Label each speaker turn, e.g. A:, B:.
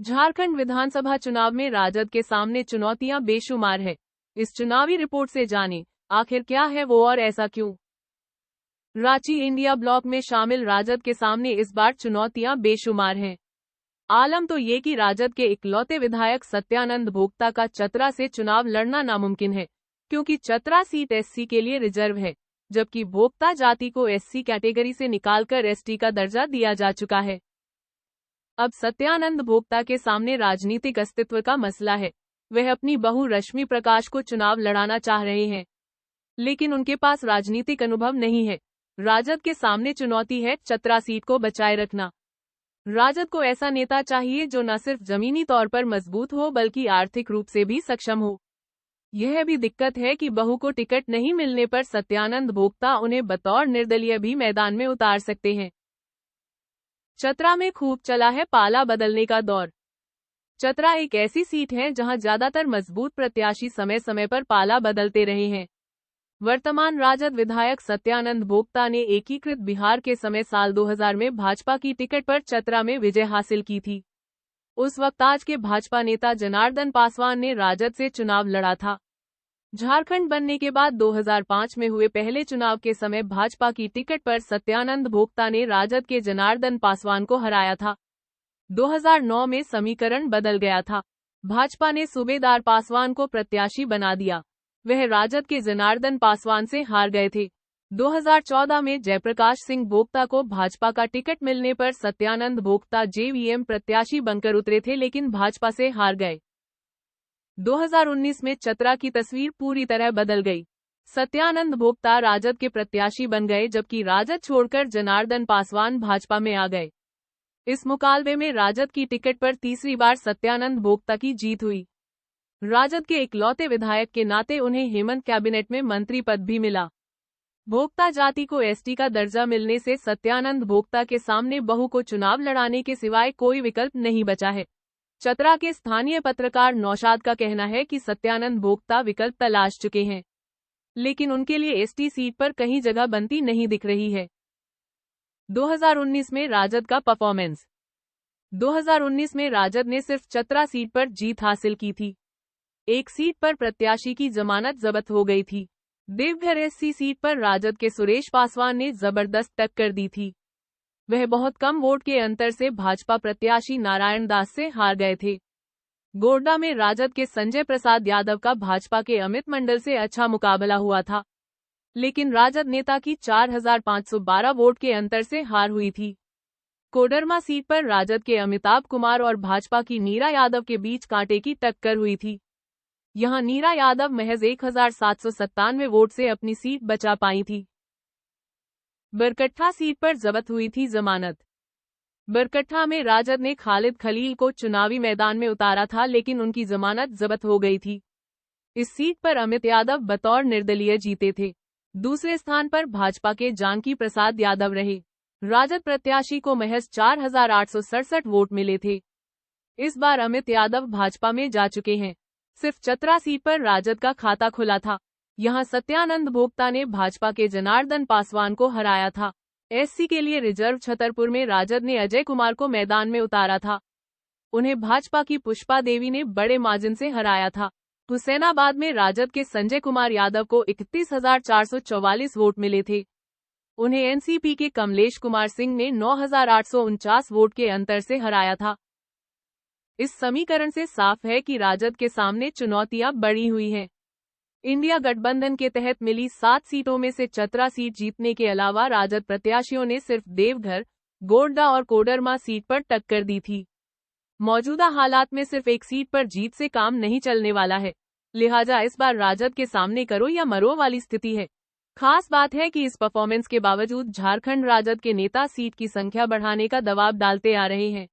A: झारखंड विधानसभा चुनाव में राजद के सामने चुनौतियां बेशुमार है। इस चुनावी रिपोर्ट से जानें, आखिर क्या है वो और ऐसा क्यों। रांची इंडिया ब्लॉक में शामिल राजद के सामने इस बार चुनौतियां बेशुमार हैं। आलम तो ये कि राजद के इकलौते विधायक सत्यानंद भोक्ता का चतरा से चुनाव लड़ना नामुमकिन है, क्योंकि चतरा सीट एससी के लिए रिजर्व है, जबकि भोक्ता जाति को एससी कैटेगरी से निकालकर एसटी का दर्जा दिया जा चुका है। अब सत्यानंद भोक्ता के सामने राजनीतिक अस्तित्व का मसला है। वह अपनी बहू रश्मि प्रकाश को चुनाव लड़ाना चाह रहे हैं, लेकिन उनके पास राजनीतिक अनुभव नहीं है। राजद के सामने चुनौती है चतरा सीट को बचाए रखना। राजद को ऐसा नेता चाहिए जो न सिर्फ जमीनी तौर पर मजबूत हो बल्कि आर्थिक रूप से भी सक्षम हो। यह भी दिक्कत है कि बहू को टिकट नहीं मिलने पर सत्यानंद भोक्ता उन्हें बतौर निर्दलीय भी मैदान में उतार सकते हैं। चतरा में खूब चला है पाला बदलने का दौर। चतरा एक ऐसी सीट है जहां ज्यादातर मजबूत प्रत्याशी समय समय पर पाला बदलते रहे हैं। वर्तमान राजद विधायक सत्यानंद भोक्ता ने एकीकृत बिहार के समय साल 2000 में भाजपा की टिकट पर चतरा में विजय हासिल की थी। उस वक्त आज के भाजपा नेता जनार्दन पासवान ने राजद से चुनाव लड़ा था। झारखंड बनने के बाद 2005 में हुए पहले चुनाव के समय भाजपा की टिकट पर सत्यानंद भोक्ता ने राजद के जनार्दन पासवान को हराया था। 2009 में समीकरण बदल गया था। भाजपा ने सूबेदार पासवान को प्रत्याशी बना दिया। वह राजद के जनार्दन पासवान से हार गए थे। 2014 में जयप्रकाश सिंह भोक्ता को भाजपा का टिकट मिलने पर सत्यानंद भोक्ता जेवीएम प्रत्याशी बनकर उतरे थे, लेकिन भाजपा से हार गए। 2019 में चतरा की तस्वीर पूरी तरह बदल गई। सत्यानंद भोक्ता राजद के प्रत्याशी बन गए, जबकि राजद छोड़कर जनार्दन पासवान भाजपा में आ गए। इस मुकाबले में राजद की टिकट पर तीसरी बार सत्यानंद भोक्ता की जीत हुई। राजद के इकलौते विधायक के नाते उन्हें हेमंत कैबिनेट में मंत्री पद भी मिला। भोक्ता जाति को एसटी का दर्जा मिलने से सत्यानंद भोक्ता के सामने बहू को चुनाव लड़ाने के सिवाय कोई विकल्प नहीं बचा है। चतरा के स्थानीय पत्रकार नौशाद का कहना है कि सत्यानंद भोक्ता विकल्प तलाश चुके हैं, लेकिन उनके लिए एसटी सीट पर कहीं जगह बनती नहीं दिख रही है। 2019 में राजद का परफॉर्मेंस। 2019 में राजद ने सिर्फ चतरा सीट पर जीत हासिल की थी। एक सीट पर प्रत्याशी की जमानत जब्त हो गई थी। देवघर एससी सीट पर राजद के सुरेश पासवान ने जबरदस्त टक्कर दी थी। वह बहुत कम वोट के अंतर से भाजपा प्रत्याशी नारायण दास से हार गए थे। गोड्डा में राजद के संजय प्रसाद यादव का भाजपा के अमित मंडल से अच्छा मुकाबला हुआ था, लेकिन राजद नेता की 4512 वोट के अंतर से हार हुई थी। कोडरमा सीट पर राजद के अमिताभ कुमार और भाजपा की नीरा यादव के बीच कांटे की टक्कर हुई थी। यहां नीरा यादव महज 1797 वोट से अपनी सीट बचा पाई थी। बरकट्ठा सीट पर जब्त हुई थी जमानत। बरकट्ठा में राजद ने खालिद खलील को चुनावी मैदान में उतारा था, लेकिन उनकी जमानत जब्त हो गई थी। इस सीट पर अमित यादव बतौर निर्दलीय जीते थे। दूसरे स्थान पर भाजपा के जानकी प्रसाद यादव रहे। राजद प्रत्याशी को महज 4867 वोट मिले थे। इस बार अमित यादव भाजपा में जा चुके हैं। सिर्फ चतरा सीट पर राजद का खाता खुला था। यहां सत्यानंद भोक्ता ने भाजपा के जनार्दन पासवान को हराया था। एससी के लिए रिजर्व छतरपुर में राजद ने अजय कुमार को मैदान में उतारा था। उन्हें भाजपा की पुष्पा देवी ने बड़े मार्जिन से हराया था। हुसैनाबाद में राजद के संजय कुमार यादव को 31,444 वोट मिले थे। उन्हें एनसीपी के कमलेश कुमार सिंह ने 9,849 वोट के अंतर से हराया था। इस समीकरण से साफ है कि राजद के सामने चुनौतियां बढ़ी हुई हैं। इंडिया गठबंधन के तहत मिली 7 सीटों में से चतरा सीट जीतने के अलावा राजद प्रत्याशियों ने सिर्फ देवघर, गोड्डा और कोडरमा सीट पर टक्कर दी थी। मौजूदा हालात में सिर्फ एक सीट पर जीत से काम नहीं चलने वाला है, लिहाजा इस बार राजद के सामने करो या मरो वाली स्थिति है। खास बात है कि इस परफॉर्मेंस के बावजूद झारखंड राजद के नेता सीट की संख्या बढ़ाने का दबाव डालते आ रहे हैं।